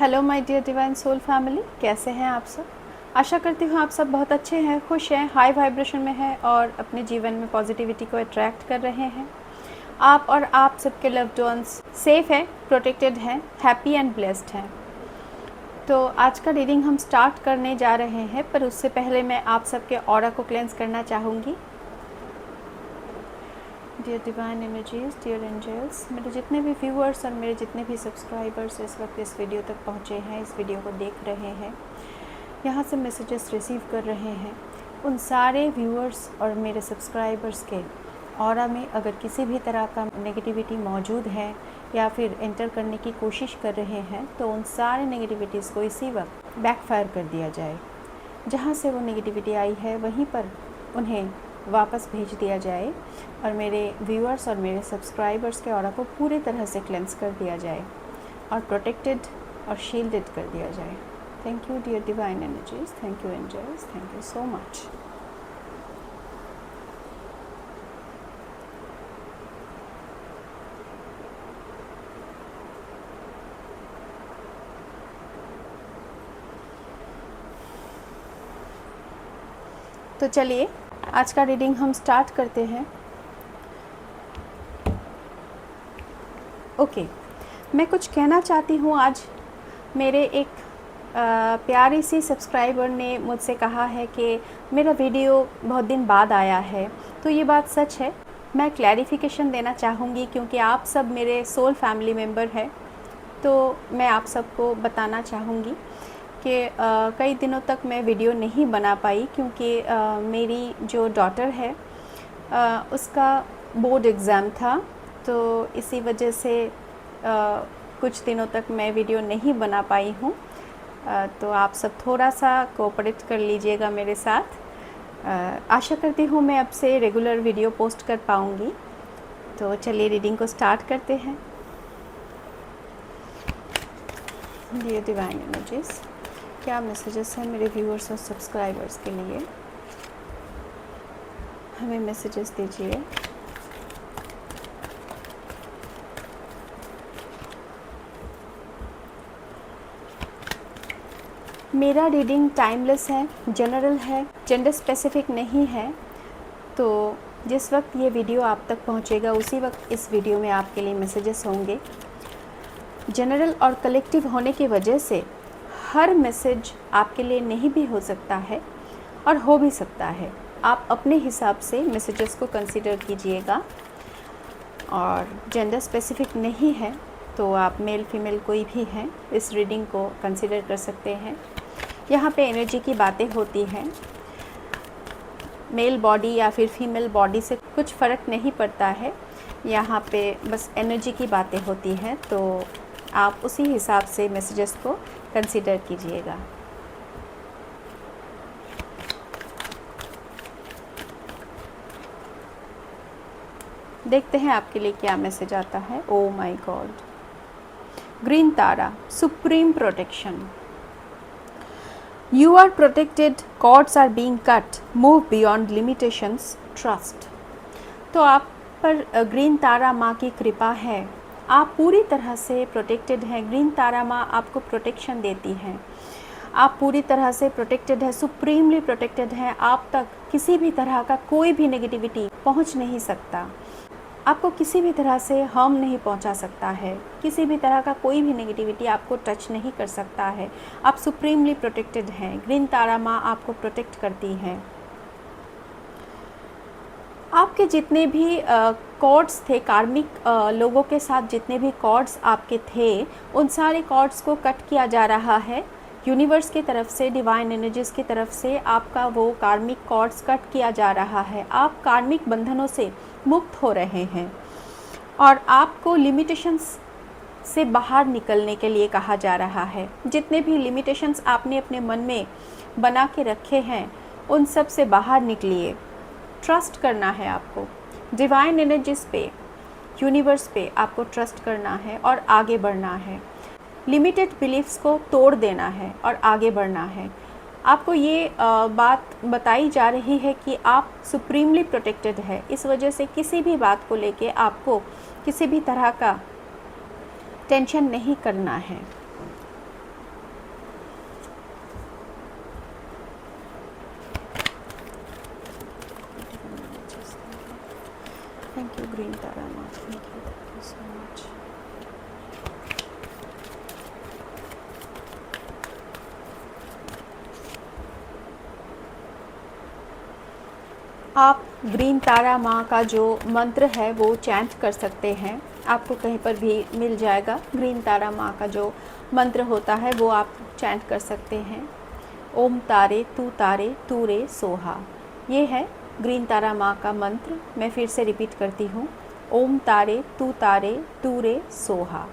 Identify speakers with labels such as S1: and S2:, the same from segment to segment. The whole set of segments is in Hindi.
S1: Hello my dear divine soul family, कैसे हैं आप सब। आशा करती हूँ आप सब बहुत अच्छे हैं, खुश हैं, हाई वाइब्रेशन में हैं और अपने जीवन में पॉजिटिविटी को अट्रैक्ट कर रहे हैं। आप और आप सबके लव्ड वंस सेफ हैं, प्रोटेक्टेड हैं, हैप्पी एंड ब्लेस्ड हैं। तो आज का रीडिंग हम स्टार्ट करने जा रहे हैं, पर उससे पहले मैं आप सबके ऑरा को क्लेंस करना चाहूँगी। Dear divine energies, dear angels, मेरे जितने भी व्यूअर्स और मेरे जितने भी सब्सक्राइबर्स इस वक्त इस वीडियो तक पहुँचे हैं, इस वीडियो को देख रहे हैं, यहाँ से मैसेजेस रिसीव कर रहे हैं, उन सारे व्यूअर्स और मेरे सब्सक्राइबर्स के ऑरा में अगर किसी भी तरह का नेगेटिविटी मौजूद है या फिर एंटर करने की कोशिश कर रहे हैं, तो उन सारे नेगेटिविटीज़ को इसी वक्त बैकफायर कर दिया जाए। जहाँ से वो नेगेटिविटी आई है वहीं पर उन्हें वापस भेज दिया जाए और मेरे व्यूअर्स और मेरे सब्सक्राइबर्स के ऑरा को पूरी तरह से क्लेंस कर दिया जाए और प्रोटेक्टेड और शील्डेड कर दिया जाए। Thank you dear divine energies, thank you angels, thank you so much. तो चलिए आज का रीडिंग हम स्टार्ट करते हैं। ओके, मैं कुछ कहना चाहती हूँ। आज मेरे एक प्यारी सी सब्सक्राइबर ने मुझसे कहा है कि मेरा वीडियो बहुत दिन बाद आया है, तो ये बात सच है। मैं क्लैरिफिकेशन देना चाहूँगी क्योंकि आप सब मेरे सोल फैमिली मेम्बर हैं, तो मैं आप सबको बताना चाहूँगी कि कई दिनों तक मैं वीडियो नहीं बना पाई क्योंकि मेरी जो डॉटर है उसका बोर्ड एग्ज़ाम था, तो इसी वजह से कुछ दिनों तक मैं वीडियो नहीं बना पाई हूँ। तो आप सब थोड़ा सा कोऑपरेट कर लीजिएगा मेरे साथ। आशा करती हूँ मैं अब से रेगुलर वीडियो पोस्ट कर पाऊँगी। तो चलिए रीडिंग को स्टार्ट करते हैं। डियर डिवाइन एनर्जीज, क्या मैसेजेस हैं मेरे व्यूअर्स और सब्सक्राइबर्स के लिए? हमें मैसेजेस दीजिए। मेरा रीडिंग टाइमलेस है, जनरल है, जेंडर स्पेसिफिक नहीं है। तो जिस वक्त ये वीडियो आप तक पहुंचेगा उसी वक्त इस वीडियो में आपके लिए मैसेजेस होंगे। जनरल और कलेक्टिव होने की वजह से हर मैसेज आपके लिए नहीं भी हो सकता है और हो भी सकता है। आप अपने हिसाब से मैसेजेस को कंसीडर कीजिएगा। और जेंडर स्पेसिफिक नहीं है तो आप मेल फीमेल कोई भी हैं इस रीडिंग को कंसीडर कर सकते हैं। यहाँ पे एनर्जी की बातें होती हैं। मेल बॉडी या फिर फीमेल बॉडी से कुछ फ़र्क नहीं पड़ता है, यहाँ पे बस एनर्जी की बातें होती हैं। तो आप उसी हिसाब से मैसेजेस को कंसीडर कीजिएगा। देखते हैं आपके लिए क्या मैसेज आता है। Oh my god, green Tara, supreme protection. You are protected, cords are being cut, move beyond limitations, trust. तो आप पर ग्रीन तारा माँ की कृपा है, आप पूरी तरह से प्रोटेक्टेड हैं। ग्रीन तारा माँ आपको प्रोटेक्शन देती हैं, आप पूरी तरह से प्रोटेक्टेड है, सुप्रीमली प्रोटेक्टेड हैं। आप तक किसी भी तरह का कोई भी नेगेटिविटी पहुंच नहीं सकता, आपको किसी भी तरह से हार्म नहीं पहुंचा सकता है, किसी भी तरह का कोई भी नेगेटिविटी आपको टच नहीं कर सकता है। आप सुप्रीमली प्रोटेक्टेड हैं। ग्रीन तारा माँ आपको प्रोटेक्ट करती हैं। आपके जितने भी कॉर्ड्स थे, कार्मिक लोगों के साथ जितने भी कॉर्ड्स आपके थे, उन सारे कॉर्ड्स को कट किया जा रहा है यूनिवर्स की तरफ से, डिवाइन एनर्जीज की तरफ से। आपका वो कार्मिक कॉर्ड्स कट किया जा रहा है। आप कार्मिक बंधनों से मुक्त हो रहे हैं और आपको लिमिटेशंस से बाहर निकलने के लिए कहा जा रहा है। जितने भी लिमिटेशंस आपने अपने मन में बना के रखे हैं उन सब से बाहर निकलिए। ट्रस्ट करना है आपको, डिवाइन एनर्जीज पे, यूनिवर्स पे आपको ट्रस्ट करना है और आगे बढ़ना है। लिमिटेड बिलीफ्स को तोड़ देना है और आगे बढ़ना है। आपको ये बात बताई जा रही है कि आप सुप्रीमली प्रोटेक्टेड है। इस वजह से किसी भी बात को लेके आपको किसी भी तरह का टेंशन नहीं करना है। थैंक यू ग्रीन तारा माँ, थैंक यू सो मच। आप ग्रीन तारा माँ का जो मंत्र है वो चैंट कर सकते हैं, आपको कहीं पर भी मिल जाएगा। ग्रीन तारा माँ का जो मंत्र होता है वो आप चैंट कर सकते हैं। ओम तारे तू रे सोहा, ये है ग्रीन तारा माँ का मंत्र। मैं फिर से रिपीट करती हूँ, ओम तारे तू रे सोहा।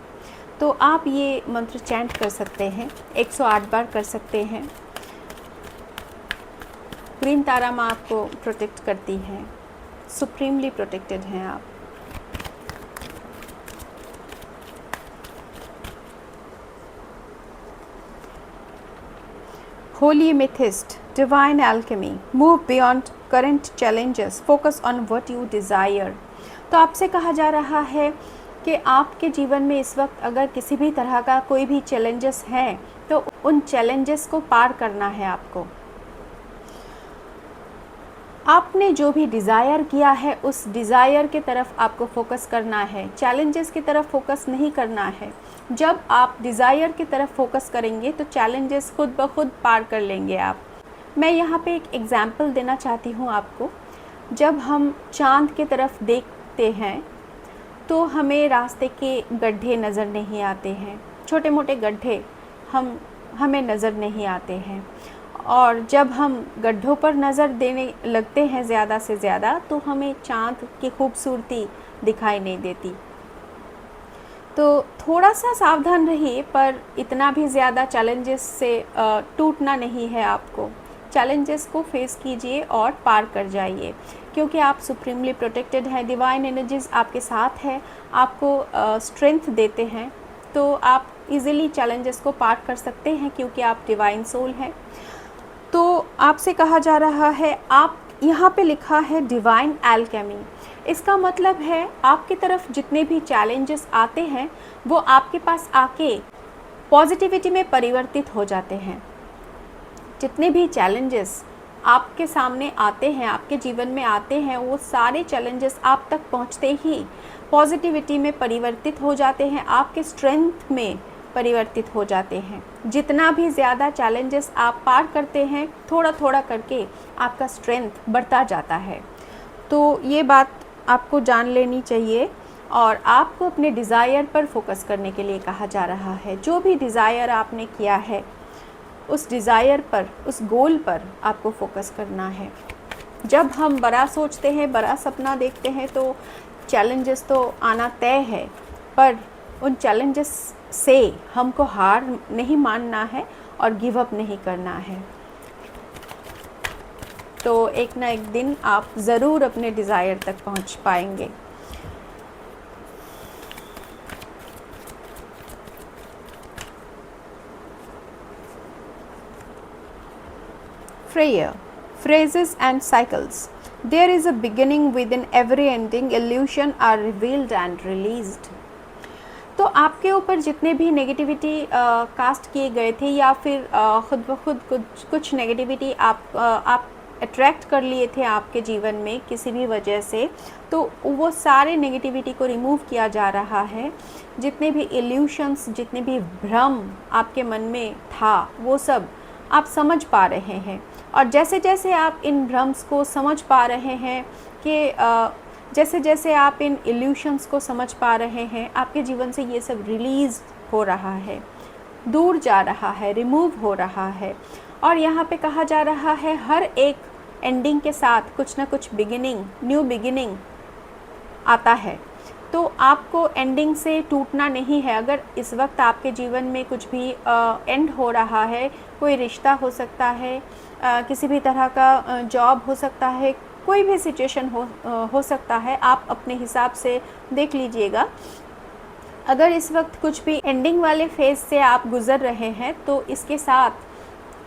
S1: तो आप ये मंत्र चैंट कर सकते हैं, 108 बार कर सकते हैं। ग्रीन तारा माँ आपको प्रोटेक्ट करती है, सुप्रीमली प्रोटेक्टेड हैं आप। Holy Amethyst, Divine Alchemy, move beyond current challenges, focus on what you desire। तो आपसे कहा जा रहा है कि आपके जीवन में इस वक्त अगर किसी भी तरह का कोई भी चैलेंजेस हैं तो उन चैलेंजेस को पार करना है आपको। आपने जो भी डिज़ायर किया है उस डिज़ायर के तरफ आपको फोकस करना है, चैलेंजेस की तरफ फोकस नहीं करना है। जब आप डिज़ायर की तरफ फोकस करेंगे तो चैलेंजेस खुद ब खुद पार कर लेंगे आप। मैं यहाँ पे एक एग्ज़ाम्पल देना चाहती हूँ आपको। जब हम चाँद की तरफ देखते हैं तो हमें रास्ते के गड्ढे नज़र नहीं आते हैं, छोटे मोटे गड्ढे हमें नज़र नहीं आते हैं। और जब हम गड्ढों पर नज़र देने लगते हैं ज़्यादा से ज़्यादा तो हमें चाँद की खूबसूरती दिखाई नहीं देती। तो थोड़ा सा सावधान रहिए, पर इतना भी ज़्यादा चैलेंजेस से टूटना नहीं है आपको। चैलेंजेस को फेस कीजिए और पार कर जाइए, क्योंकि आप सुप्रीमली प्रोटेक्टेड हैं। डिवाइन एनर्जीज़ आपके साथ है, आपको स्ट्रेंथ देते हैं, तो आप इजीली चैलेंजेस को पार कर सकते हैं क्योंकि आप डिवाइन सोल हैं। तो आपसे कहा जा रहा है, आप यहाँ पे लिखा है डिवाइन एल्केमी, इसका मतलब है आपकी तरफ जितने भी चैलेंजेस आते हैं वो आपके पास आके पॉजिटिविटी में परिवर्तित हो जाते हैं। जितने भी चैलेंजेस आपके सामने आते हैं, आपके जीवन में आते हैं, वो सारे चैलेंजेस आप तक पहुँचते ही पॉजिटिविटी में परिवर्तित हो जाते हैं, आपके स्ट्रेंथ में परिवर्तित हो जाते हैं। जितना भी ज़्यादा चैलेंजेस आप पार करते हैं, थोड़ा थोड़ा करके आपका स्ट्रेंथ बढ़ता जाता है। तो ये बात आपको जान लेनी चाहिए और आपको अपने डिज़ायर पर फोकस करने के लिए कहा जा रहा है। जो भी डिज़ायर आपने किया है उस डिज़ायर पर, उस गोल पर आपको फोकस करना है। जब हम बड़ा सोचते हैं, बड़ा सपना देखते हैं तो चैलेंजेस तो आना तय है, पर उन चैलेंजेस से हमको हार नहीं मानना है और गिव अप नहीं करना है। तो एक ना एक दिन आप ज़रूर अपने डिज़ायर तक पहुंच पाएंगे। Freya, phrases and cycles. There is a beginning within every ending, illusion are revealed and released। तो आपके ऊपर जितने भी नेगेटिविटी कास्ट किए गए थे या फिर खुद ब खुद कुछ नेगेटिविटी आप अट्रैक्ट कर लिए थे आपके जीवन में किसी भी वजह से, तो वो सारे नेगेटिविटी को रिमूव किया जा रहा है। जितने भी इल्यूशंस, जितने भी भ्रम आपके मन में था, वो सब आप समझ पा रहे हैं। और जैसे जैसे आप इन भ्रम्स को समझ पा रहे हैं कि जैसे जैसे आप इन इल्यूशंस को समझ पा रहे हैं, आपके जीवन से ये सब रिलीज़ हो रहा है, दूर जा रहा है, रिमूव हो रहा है। और यहाँ पे कहा जा रहा है हर एक एंडिंग के साथ कुछ ना कुछ बिगिनिंग, न्यू बिगिनिंग आता है। तो आपको एंडिंग से टूटना नहीं है। अगर इस वक्त आपके जीवन में कुछ भी एंड हो रहा है, कोई रिश्ता हो सकता है, किसी भी तरह का जॉब हो सकता है, कोई भी सिचुएशन हो सकता है, आप अपने हिसाब से देख लीजिएगा। अगर इस वक्त कुछ भी एंडिंग वाले फेज़ से आप गुज़र रहे हैं तो इसके साथ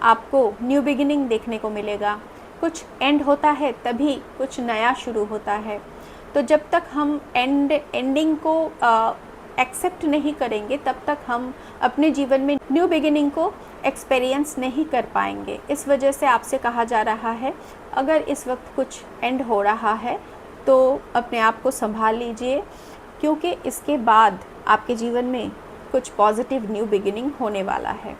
S1: आपको न्यू बिगिनिंग देखने को मिलेगा। कुछ एंड होता है तभी कुछ नया शुरू होता है। तो जब तक हम एंडिंग को एक्सेप्ट नहीं करेंगे तब तक हम अपने जीवन में न्यू बिगिनिंग को एक्सपीरियंस नहीं कर पाएंगे। इस वजह से आपसे कहा जा रहा है, अगर इस वक्त कुछ एंड हो रहा है तो अपने आप को संभाल लीजिए, क्योंकि इसके बाद आपके जीवन में कुछ पॉजिटिव न्यू बिगिनिंग होने वाला है।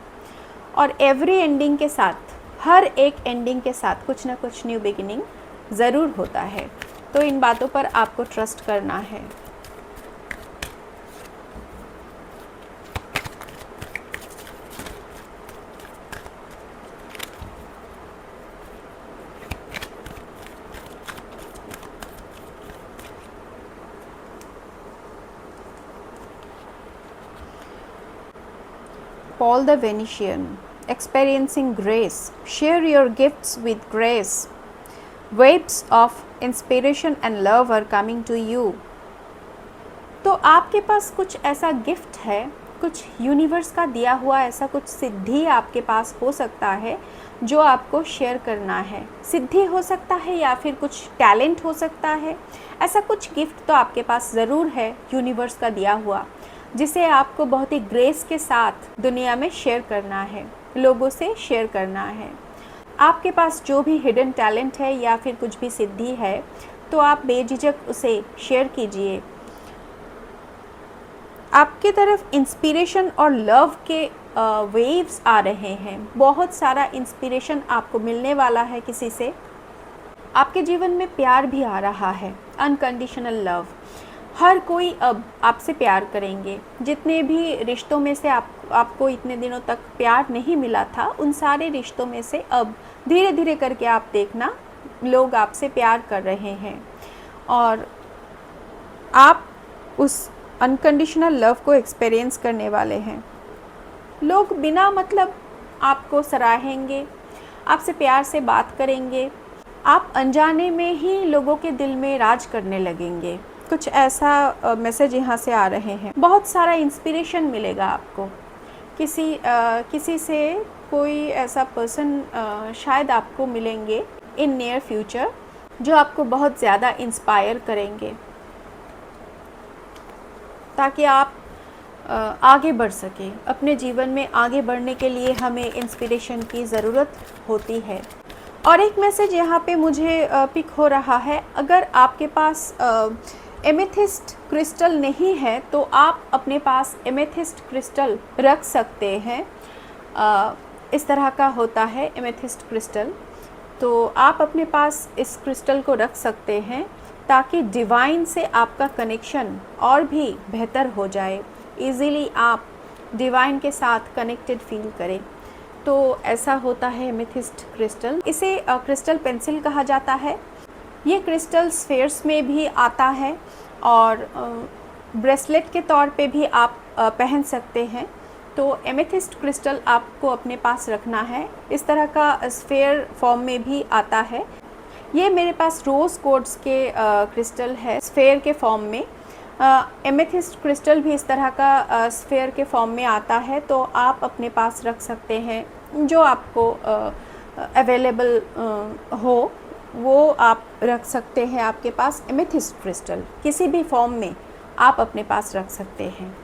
S1: और एवरी एंडिंग के साथ, हर एक एंडिंग के साथ कुछ ना कुछ न्यू बिगिनिंग ज़रूर होता है। तो इन बातों पर आपको ट्रस्ट करना है। Paul the Venetian, experiencing grace, share your gifts with grace. Waves of inspiration and love are coming to you. तो आपके पास कुछ ऐसा गिफ्ट है, कुछ यूनिवर्स का दिया हुआ ऐसा कुछ सिद्धि आपके पास हो सकता है जो आपको शेयर करना है। सिद्धि हो सकता है या फिर कुछ टैलेंट हो सकता है। ऐसा कुछ गिफ्ट तो आपके पास ज़रूर है यूनिवर्स का दिया हुआ, जिसे आपको बहुत ही ग्रेस के साथ दुनिया में शेयर करना है, लोगों से शेयर करना है। आपके पास जो भी हिडन टैलेंट है या फिर कुछ भी सिद्धि है, तो आप बेझिझक उसे शेयर कीजिए। आपकी तरफ इंस्पिरेशन और लव के वेव्स आ रहे हैं। बहुत सारा इंस्पिरेशन आपको मिलने वाला है किसी से। आपके जीवन में प्यार भी आ रहा है, अनकंडीशनल लव। हर कोई अब आपसे प्यार करेंगे। जितने भी रिश्तों में से आपको इतने दिनों तक प्यार नहीं मिला था, उन सारे रिश्तों में से अब धीरे धीरे करके आप देखना लोग आपसे प्यार कर रहे हैं और आप उस अनकंडीशनल लव को एक्सपीरियंस करने वाले हैं। लोग बिना मतलब आपको सराहेंगे, आपसे प्यार से बात करेंगे। आप अनजाने में ही लोगों के दिल में राज करने लगेंगे। कुछ ऐसा मैसेज यहाँ से आ रहे हैं। बहुत सारा इंस्पिरेशन मिलेगा आपको। किसी से कोई ऐसा पर्सन शायद आपको मिलेंगे इन नियर फ्यूचर जो आपको बहुत ज़्यादा इंस्पायर करेंगे, ताकि आप आगे बढ़ सके। अपने जीवन में आगे बढ़ने के लिए हमें इंस्पिरेशन की ज़रूरत होती है। और एक मैसेज यहाँ पे मुझे पिक हो रहा है, अगर आपके पास एमेथिस्ट क्रिस्टल नहीं है तो आप अपने पास एमेथिस्ट क्रिस्टल रख सकते हैं। इस तरह का होता है एमेथिस्ट क्रिस्टल, तो आप अपने पास इस क्रिस्टल को रख सकते हैं ताकि डिवाइन से आपका कनेक्शन और भी बेहतर हो जाए। इजीली आप डिवाइन के साथ कनेक्टेड फील करें। तो ऐसा होता है एमेथिस्ट क्रिस्टल। इसे क्रिस्टल पेंसिल कहा जाता है। ये क्रिस्टल स्फेयर्स में भी आता है और ब्रेसलेट के तौर पे भी आप पहन सकते हैं। तो एमेथिस्ट क्रिस्टल आपको अपने पास रखना है। इस तरह का स्फेयर फॉर्म में भी आता है। ये मेरे पास रोज़ कोड्स के क्रिस्टल है स्फेयर के फॉर्म में। एमेथिस्ट क्रिस्टल भी इस तरह का स्फेयर के फॉर्म में आता है, तो आप अपने पास रख सकते हैं। जो आपको अवेलेबल हो वो आप रख सकते हैं। आपके पास एमेथिस्ट क्रिस्टल किसी भी फॉर्म में आप अपने पास रख सकते हैं।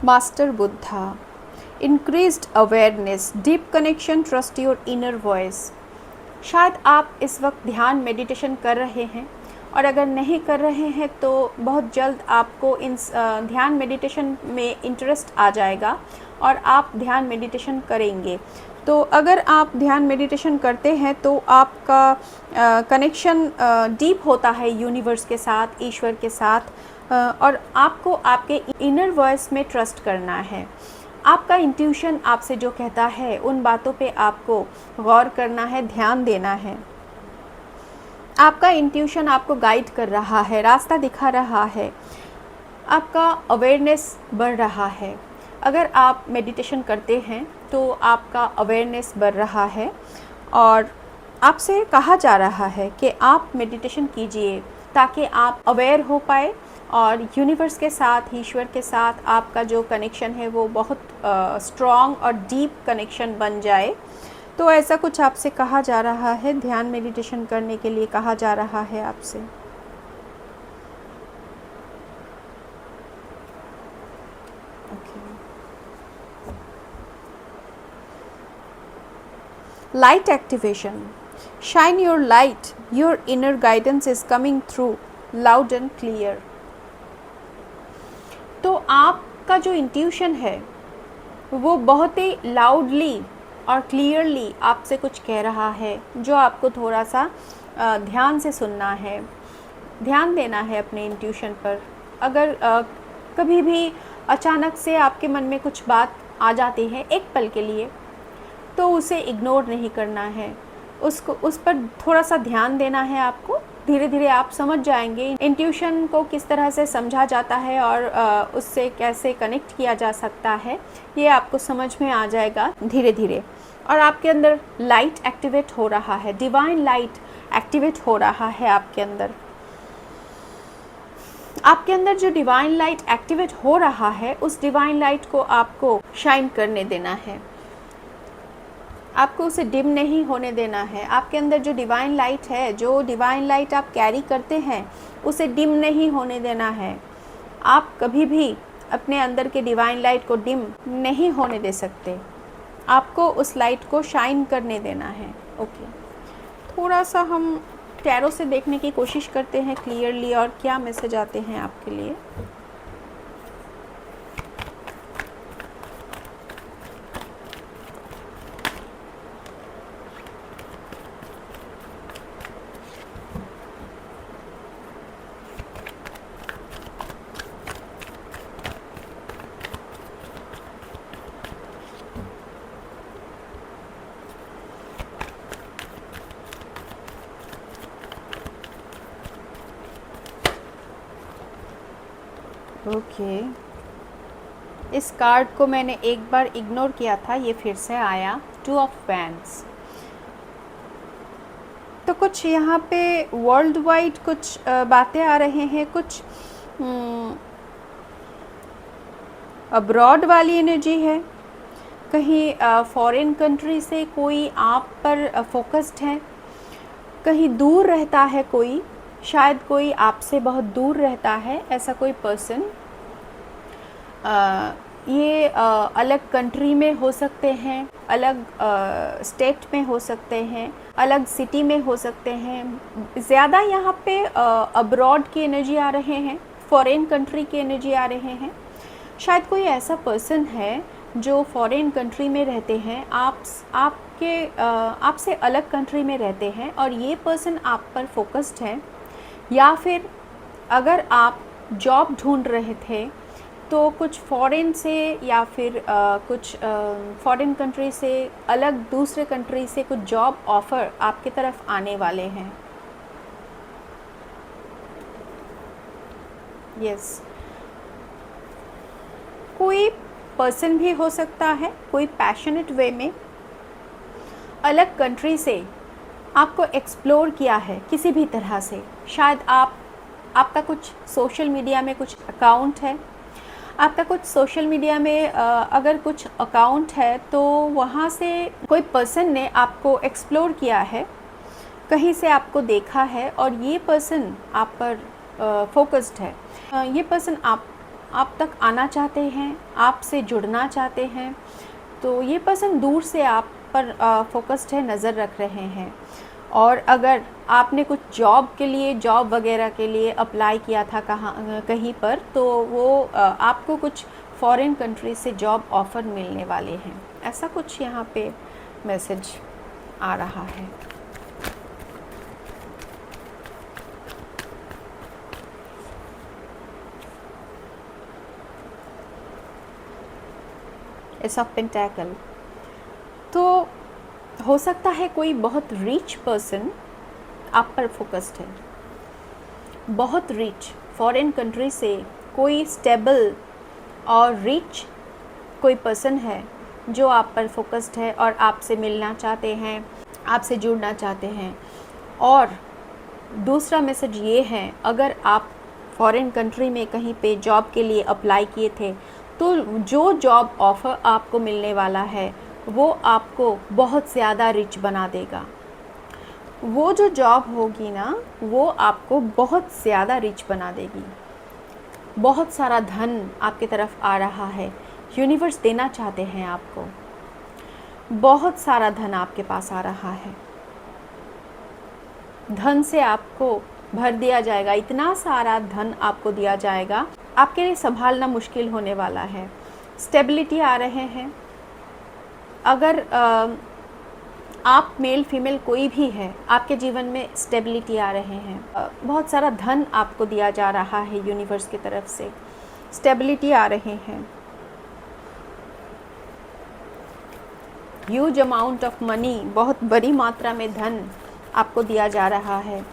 S1: Master Buddha, increased awareness, deep connection, trust your inner voice. शायद आप इस वक्त ध्यान मेडिटेशन कर रहे हैं, और अगर नहीं कर रहे हैं तो बहुत जल्द आपको इन ध्यान मेडिटेशन में इंटरेस्ट आ जाएगा और आप ध्यान मेडिटेशन करेंगे। तो अगर आप ध्यान मेडिटेशन करते हैं तो आपका कनेक्शन डीप होता है यूनिवर्स के साथ, ईश्वर के साथ, और आपको आपके इनर वॉइस में ट्रस्ट करना है। आपका इंट्यूशन आपसे जो कहता है उन बातों पे आपको गौर करना है, ध्यान देना है। आपका इंट्यूशन आपको गाइड कर रहा है, रास्ता दिखा रहा है, आपका अवेयरनेस बढ़ रहा है। अगर आप मेडिटेशन करते हैं तो आपका अवेयरनेस बढ़ रहा है और आपसे कहा जा रहा है कि आप मेडिटेशन कीजिए ताकि आप अवेयर हो पाए और यूनिवर्स के साथ, ईश्वर के साथ आपका जो कनेक्शन है वो बहुत स्ट्रॉन्ग और डीप कनेक्शन बन जाए। तो तो ऐसा कुछ आपसे कहा जा रहा है, ध्यान मेडिटेशन करने के लिए कहा जा रहा है आपसे। Light activation, shine your light, your inner guidance is coming through loud and clear. तो आपका जो इंट्यूशन है वो बहुत ही लाउडली और क्लियरली आपसे कुछ कह रहा है, जो आपको थोड़ा सा ध्यान से सुनना है, ध्यान देना है अपने इंट्यूशन पर। अगर कभी भी अचानक से आपके मन में कुछ बात आ जाती है एक पल के लिए, तो उसे इग्नोर नहीं करना है, उस पर थोड़ा सा ध्यान देना है आपको। धीरे धीरे आप समझ जाएंगे इंट्यूशन को किस तरह से समझा जाता है और उससे कैसे कनेक्ट किया जा सकता है, ये आपको समझ में आ जाएगा धीरे धीरे। और आपके अंदर लाइट एक्टिवेट हो रहा है, डिवाइन लाइट एक्टिवेट हो रहा है आपके अंदर। आपके अंदर जो डिवाइन लाइट एक्टिवेट हो रहा है, उस डिवाइन लाइट को आपको शाइन करने देना है, आपको उसे डिम नहीं होने देना है। आपके अंदर जो डिवाइन लाइट है, जो डिवाइन लाइट आप कैरी करते हैं, उसे डिम नहीं होने देना है। आप कभी भी अपने अंदर के डिवाइन लाइट को डिम नहीं होने दे सकते, आपको उस लाइट को शाइन करने देना है। ओके, थोड़ा सा हम टैरो से देखने की कोशिश करते हैं क्लियरली, और क्या मैसेज आते हैं आपके लिए। ओके, इस कार्ड को मैंने एक बार इग्नोर किया था, ये फिर से आया, 2 ऑफ वैंड्स। तो कुछ यहाँ पे वर्ल्ड वाइड कुछ बातें आ रहे हैं, कुछ अब्रॉड वाली एनर्जी है, कहीं फॉरेन कंट्री से कोई आप पर फोकस्ड है, कहीं दूर रहता है कोई, शायद कोई आपसे बहुत दूर रहता है ऐसा कोई पर्सन। ये अलग कंट्री में हो सकते हैं, अलग स्टेट में हो सकते हैं, अलग सिटी में हो सकते हैं। ज़्यादा यहाँ पे अब्रॉड की एनर्जी आ रहे हैं, फॉरेन कंट्री की एनर्जी आ रहे हैं। शायद कोई ऐसा पर्सन है जो फॉरेन कंट्री में रहते हैं, आपसे अलग कंट्री में रहते हैं, और ये पर्सन आप पर फोकस्ड है। या फिर अगर आप जॉब ढूंढ रहे थे, तो कुछ फॉरेन से या फिर कुछ फॉरेन कंट्री से अलग दूसरे कंट्री से कुछ जॉब ऑफ़र आपकी तरफ आने वाले हैं। यस, कोई पर्सन भी हो सकता है, कोई पैशनेट वे में अलग कंट्री से आपको एक्सप्लोर किया है किसी भी तरह से। शायद आपका कुछ सोशल मीडिया में कुछ अकाउंट है, आपका कुछ सोशल मीडिया में अगर कुछ अकाउंट है, तो वहाँ से कोई पर्सन ने आपको एक्सप्लोर किया है, कहीं से आपको देखा है, और ये पर्सन आप पर फोकस्ड है। ये पर्सन आप तक आना चाहते हैं, आपसे जुड़ना चाहते हैं। तो ये पर्सन दूर से आप पर फोकस्ड है, नज़र रख रहे हैं। और अगर आपने कुछ जॉब के लिए, जॉब वगैरह के लिए अप्लाई किया था कहीं पर, तो वो आपको कुछ फॉरेन कंट्री से जॉब ऑफ़र मिलने वाले हैं। ऐसा कुछ यहाँ पे मैसेज आ रहा है। Ace of pentacle. तो हो सकता है कोई बहुत रिच पर्सन आप पर फोकस्ड है, बहुत रिच फॉरेन कंट्री से कोई स्टेबल और रिच कोई पर्सन है जो आप पर फोकस्ड है और आपसे मिलना चाहते हैं, आपसे जुड़ना चाहते हैं। और दूसरा मैसेज ये है, अगर आप फॉरेन कंट्री में कहीं पे जॉब के लिए अप्लाई किए थे, तो जो जॉब ऑफ़र आपको मिलने वाला है वो आपको बहुत ज़्यादा रिच बना देगा। वो जो जॉब होगी ना, वो आपको बहुत ज़्यादा रिच बना देगी। बहुत सारा धन आपकी तरफ आ रहा है, यूनिवर्स देना चाहते हैं आपको। बहुत सारा धन आपके पास आ रहा है, धन से आपको भर दिया जाएगा, इतना सारा धन आपको दिया जाएगा, आपके लिए संभालना मुश्किल होने वाला है। स्टेबिलिटी आ रहे हैं। अगर आप मेल फीमेल कोई भी है, आपके जीवन में स्टेबिलिटी आ रहे हैं। बहुत सारा धन आपको दिया जा रहा है यूनिवर्स की तरफ से, स्टेबिलिटी आ रहे हैं। ह्यूज अमाउंट ऑफ मनी, बहुत बड़ी मात्रा में धन आपको दिया जा रहा है।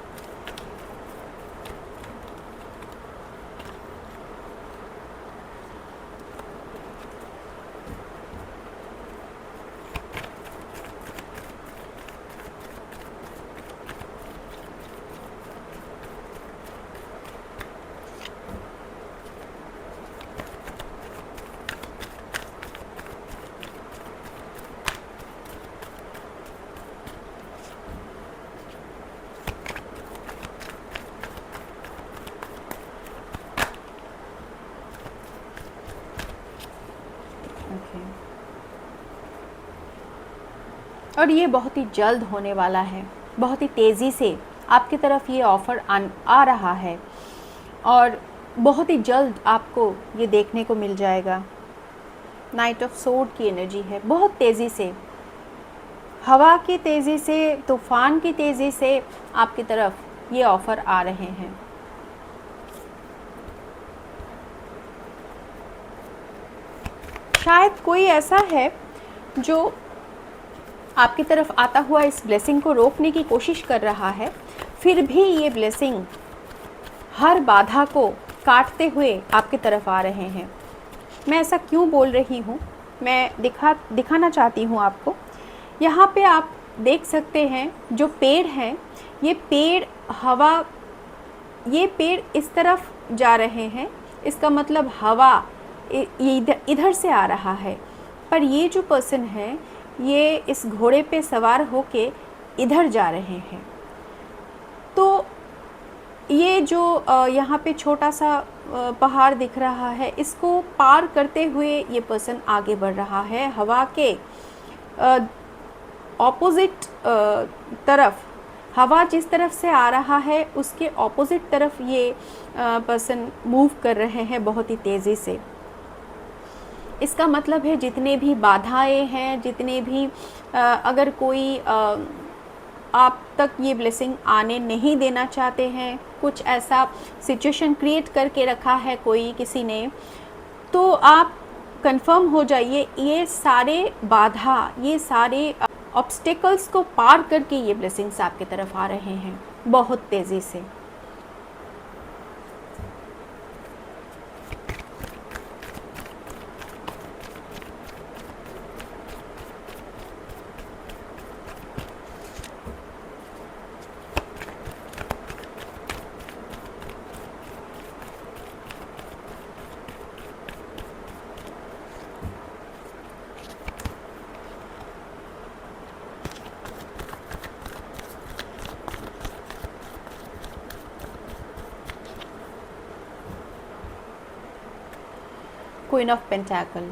S1: और ये बहुत ही जल्द होने वाला है, बहुत ही तेज़ी से आपकी तरफ ये ऑफ़र आ रहा है और बहुत ही जल्द आपको ये देखने को मिल जाएगा। नाइट ऑफ सोर्ड की एनर्जी है, बहुत तेज़ी से, हवा की तेज़ी से, तूफ़ान की तेज़ी से आपकी तरफ ये ऑफ़र आ रहे हैं। शायद कोई ऐसा है जो आपकी तरफ आता हुआ इस ब्लेसिंग को रोकने की कोशिश कर रहा है, फिर भी ये ब्लेसिंग हर बाधा को काटते हुए आपकी तरफ आ रहे हैं। मैं ऐसा क्यों बोल रही हूँ, मैं दिखाना चाहती हूँ आपको। यहाँ पे आप देख सकते हैं जो पेड़ हैं, ये पेड़ इस तरफ जा रहे हैं, इसका मतलब हवा इधर से आ रहा है। पर ये जो पर्सन है, ये इस घोड़े पे सवार होके इधर जा रहे हैं। तो ये जो यहाँ पे छोटा सा पहाड़ दिख रहा है, इसको पार करते हुए ये पर्सन आगे बढ़ रहा है। हवा के ऑपोजिट तरफ, हवा जिस तरफ से आ रहा है उसके ऑपोजिट तरफ ये पर्सन मूव कर रहे हैं बहुत ही तेज़ी से। इसका मतलब है जितने भी बाधाएं हैं, जितने भी अगर कोई आप तक ये ब्लेसिंग आने नहीं देना चाहते हैं, कुछ ऐसा सिचुएशन क्रिएट करके रखा है कोई किसी ने, तो आप कंफर्म हो जाइए, ये सारे बाधा, ये सारे ऑब्स्टेकल्स को पार करके ये ब्लेसिंग्स आपकी तरफ आ रहे हैं बहुत तेज़ी से। क्वीन ऑफ पेंटाकल,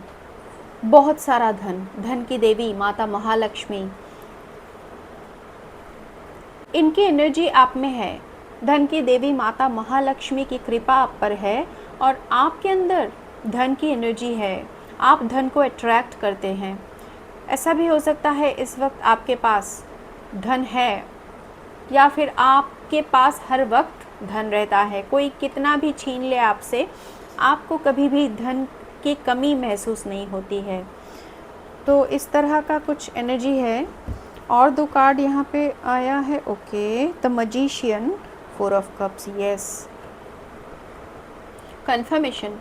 S1: बहुत सारा धन, धन की देवी माता महालक्ष्मी, इनकी एनर्जी आप में है। धन की देवी माता महालक्ष्मी की कृपा आप पर है और आपके अंदर धन की एनर्जी है, आप धन को अट्रैक्ट करते हैं। ऐसा भी हो सकता है इस वक्त आपके पास धन है या फिर आपके पास हर वक्त धन रहता है, कोई कितना भी छीन ले आपसे, आपको कभी भी धन की कमी महसूस नहीं होती है। तो इस तरह का कुछ एनर्जी है। और दो कार्ड यहाँ पे आया है, okay, the magician, 4 of cups, yes, confirmation.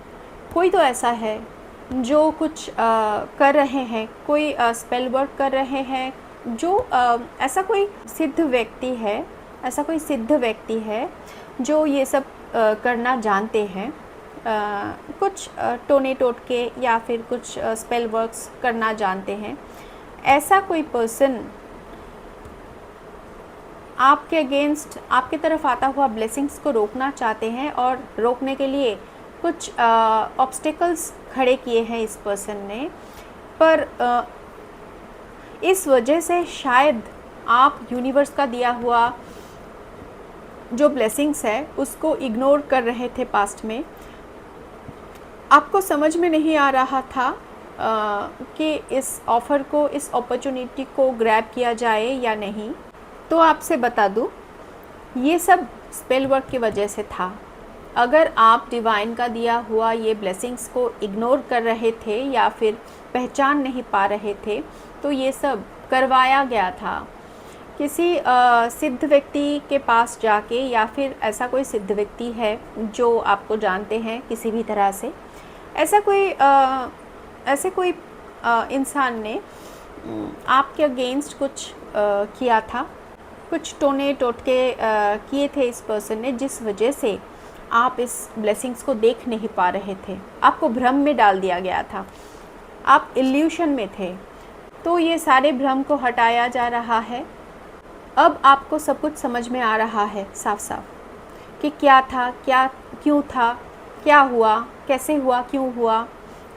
S1: कोई तो ऐसा है जो कुछ कर रहे हैं, कोई स्पेल वर्क कर रहे हैं, जो ऐसा कोई सिद्ध व्यक्ति है, ऐसा कोई सिद्ध व्यक्ति है जो ये सब करना जानते हैं, कुछ टोने टोटके या फिर कुछ स्पेल वर्क्स करना जानते हैं। ऐसा कोई पर्सन आपके अगेंस्ट, आपकी तरफ आता हुआ ब्लेसिंग्स को रोकना चाहते हैं और रोकने के लिए कुछ ऑब्स्टिकल्स खड़े किए हैं इस पर्सन ने, पर इस वजह से शायद आप यूनिवर्स का दिया हुआ जो ब्लेसिंग्स है उसको इग्नोर कर रहे थे पास्ट में। आपको समझ में नहीं आ रहा था कि इस ऑफ़र को, इस अपॉर्चुनिटी को ग्रैब किया जाए या नहीं। तो आपसे बता दूं, ये सब स्पेल वर्क की वजह से था। अगर आप डिवाइन का दिया हुआ ये ब्लेसिंग्स को इग्नोर कर रहे थे या फिर पहचान नहीं पा रहे थे, तो ये सब करवाया गया था किसी सिद्ध व्यक्ति के पास जाके, या फिर ऐसा कोई सिद्ध व्यक्ति है जो आपको जानते हैं किसी भी तरह से, ऐसे कोई इंसान ने आपके अगेंस्ट कुछ किया था, कुछ टोने टोटके किए थे इस पर्सन ने, जिस वजह से आप इस ब्लेसिंग्स को देख नहीं पा रहे थे। आपको भ्रम में डाल दिया गया था, आप इल्यूशन में थे। तो ये सारे भ्रम को हटाया जा रहा है। अब आपको सब कुछ समझ में आ रहा है साफ साफ कि क्या था, क्या क्यों था, क्या हुआ, कैसे हुआ, क्यों हुआ,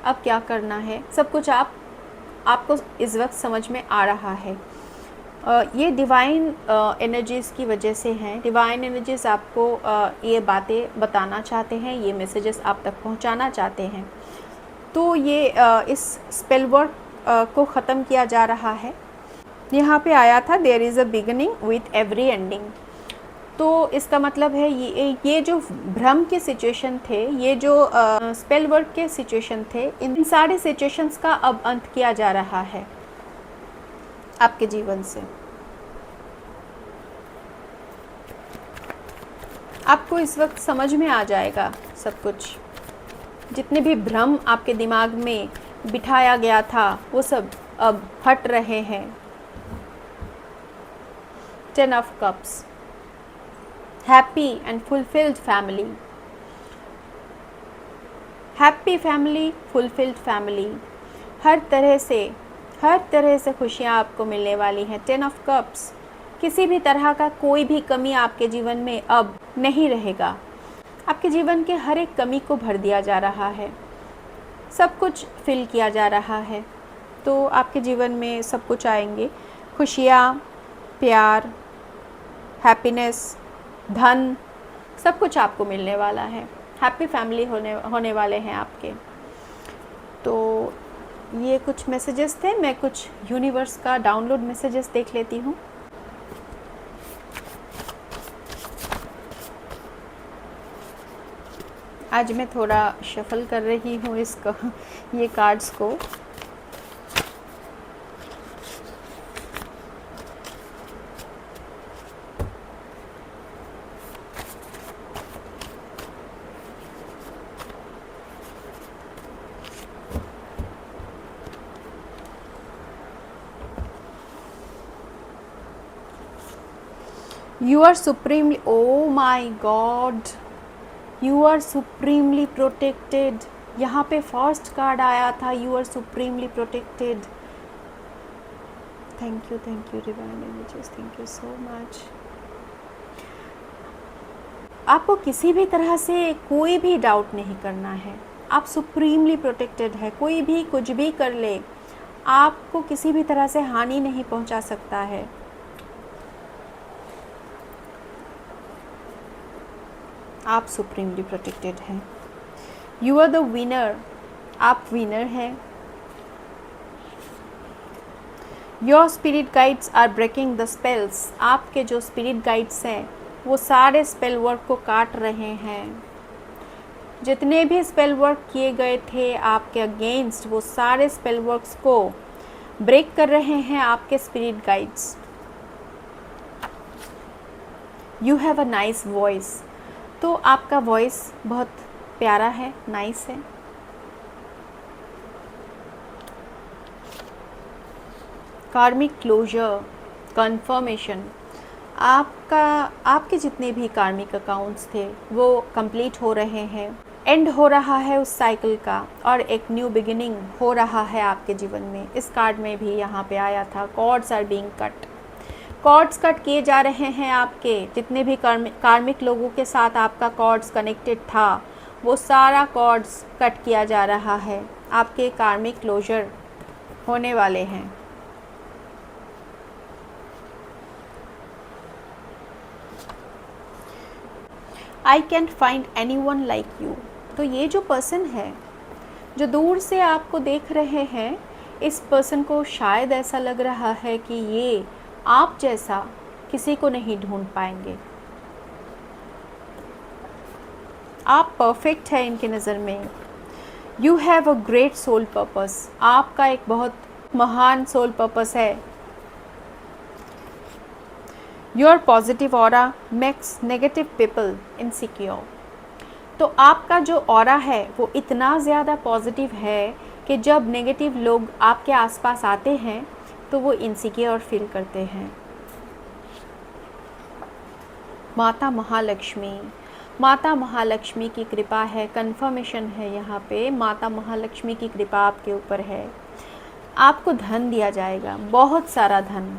S1: अब क्या करना है। सब कुछ आपको इस वक्त समझ में आ रहा है। ये डिवाइन एनर्जीज़ की वजह से हैं। डिवाइन एनर्जीज़ आपको ये बातें बताना चाहते हैं, ये मैसेजेस आप तक पहुंचाना चाहते हैं। तो ये इस स्पेल वर्क को ख़त्म किया जा रहा है। यहाँ पे आया था there is a beginning with every ending. तो इसका मतलब है ये जो भ्रम के सिचुएशन थे, ये जो स्पेल वर्क के सिचुएशन थे, इन सारे सिचुएशंस का अब अंत किया जा रहा है आपके जीवन से। आपको इस वक्त समझ में आ जाएगा सब कुछ। जितने भी भ्रम आपके दिमाग में बिठाया गया था वो सब अब हट रहे हैं। 10 of Cups, happy and fulfilled family, happy family, fulfilled family, हर तरह से खुशियाँ आपको मिलने वाली हैं। 10 of Cups, किसी भी तरह का कोई भी कमी आपके जीवन में अब नहीं रहेगा। आपके जीवन के हर एक कमी को भर दिया जा रहा है, सब कुछ फिल किया जा रहा है। तो आपके जीवन में सब कुछ आएंगे, खुशियाँ, प्यार, हैप्पीनेस, धन, सब कुछ आपको मिलने वाला है। हैप्पी फैमिली होने वाले हैं आपके। तो ये कुछ मैसेजेस थे। मैं कुछ यूनिवर्स का डाउनलोड मैसेजेस देख लेती हूँ। आज मैं थोड़ा शफल कर रही हूँ ये कार्ड्स को। You are supremely, oh my God, you are supremely protected। यहाँ पे फर्स्ट कार्ड आया था, you are supremely protected। Thank you divine energies, thank you so much. आपको किसी भी तरह से कोई भी डाउट नहीं करना है, आप सुप्रीमली प्रोटेक्टेड है। कोई भी कुछ भी कर ले, आपको किसी भी तरह से हानि नहीं पहुंचा सकता है। आप सुप्रीमली प्रोटेक्टेड हैं। यू आर द विनर, आप विनर हैं। Your spirit guides are breaking the spells, आपके जो स्पिरिट गाइड्स हैं वो सारे स्पेल वर्क को काट रहे हैं। जितने भी स्पेल वर्क किए गए थे आपके अगेंस्ट, वो सारे स्पेल वर्क्स को ब्रेक कर रहे हैं आपके spirit guides. You have a nice voice, तो आपका वॉइस बहुत प्यारा है, नाइस है। कार्मिक क्लोजर, कंफर्मेशन, आपके जितने भी कार्मिक अकाउंट्स थे वो कंप्लीट हो रहे हैं। एंड हो रहा है उस साइकिल का और एक न्यू बिगिनिंग हो रहा है आपके जीवन में। इस कार्ड में भी यहाँ पे आया था cords are being cut, cords cut किए जा रहे हैं आपके। जितने भी कार्मिक लोगों के साथ आपका कॉर्ड्स कनेक्टेड था वो सारा कॉर्ड्स कट किया जा रहा है। आपके कार्मिक क्लोजर होने वाले हैं। I can't find any one like you. तो ये जो पर्सन है जो दूर से आपको देख रहे हैं, इस पर्सन को शायद ऐसा लग रहा है कि ये आप जैसा किसी को नहीं ढूंढ पाएंगे। आप परफेक्ट है इनकी नज़र में। You have a great soul purpose. आपका एक बहुत महान सोल पर्पस है। Your positive aura makes negative people insecure. तो आपका जो ऑरा है वो इतना ज़्यादा पॉजिटिव है कि जब नेगेटिव लोग आपके आसपास आते हैं तो वो इनसिक्योर फील करते हैं। माता महालक्ष्मी, माता महालक्ष्मी की कृपा है, कंफर्मेशन है यहाँ पे। माता महालक्ष्मी की कृपा आपके ऊपर है। आपको धन दिया जाएगा, बहुत सारा धन।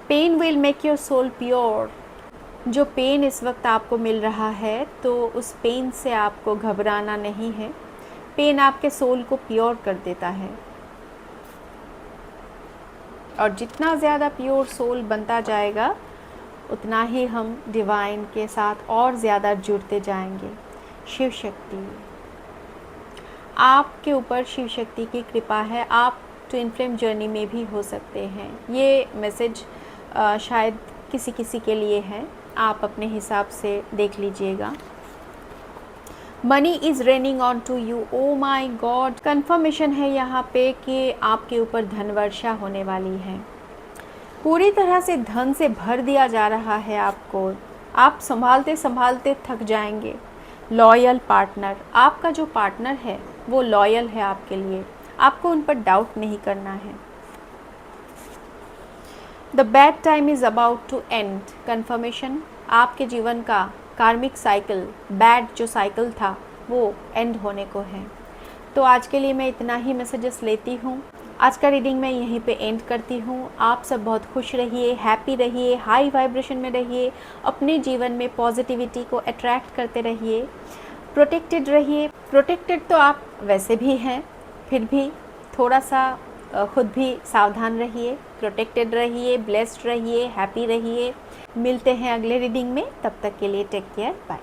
S1: Pain will make your soul pure. जो पेन इस वक्त आपको मिल रहा है तो उस पेन से आपको घबराना नहीं है। पेन आपके सोल को प्योर कर देता है और जितना ज़्यादा प्योर सोल बनता जाएगा उतना ही हम डिवाइन के साथ और ज़्यादा जुड़ते जाएंगे। शिव शक्ति, आपके ऊपर शिव शक्ति की कृपा है। आप ट्विन फ्लेम जर्नी में भी हो सकते हैं। ये मैसेज शायद किसी किसी के लिए है, आप अपने हिसाब से देख लीजिएगा। Money is raining on to you. Oh my God, confirmation है यहाँ पे कि आपके ऊपर धन वर्षा होने वाली है। पूरी तरह से धन से भर दिया जा रहा है आपको। आप संभालते संभालते थक जाएंगे। लॉयल पार्टनर, आपका जो पार्टनर है वो लॉयल है आपके लिए। आपको उन पर डाउट नहीं करना है। The bad time is about to end. Confirmation, आपके जीवन का कार्मिक साइकिल, बैड जो साइकिल था वो एंड होने को है। तो आज के लिए मैं इतना ही मैसेजेस लेती हूँ। आज का रीडिंग मैं यहीं पे एंड करती हूँ। आप सब बहुत खुश रहिए, हैप्पी रहिए, हाई वाइब्रेशन में रहिए, अपने जीवन में पॉजिटिविटी को अट्रैक्ट करते रहिए, प्रोटेक्टेड रहिए। प्रोटेक्टेड तो आप वैसे भी हैं, फिर भी थोड़ा सा खुद भी सावधान रहिए। प्रोटेक्टेड रहिए, ब्लेस्ड रहिए, हैप्पी रहिए। मिलते हैं अगले रीडिंग में, तब तक के लिए टेक केयर, बाय।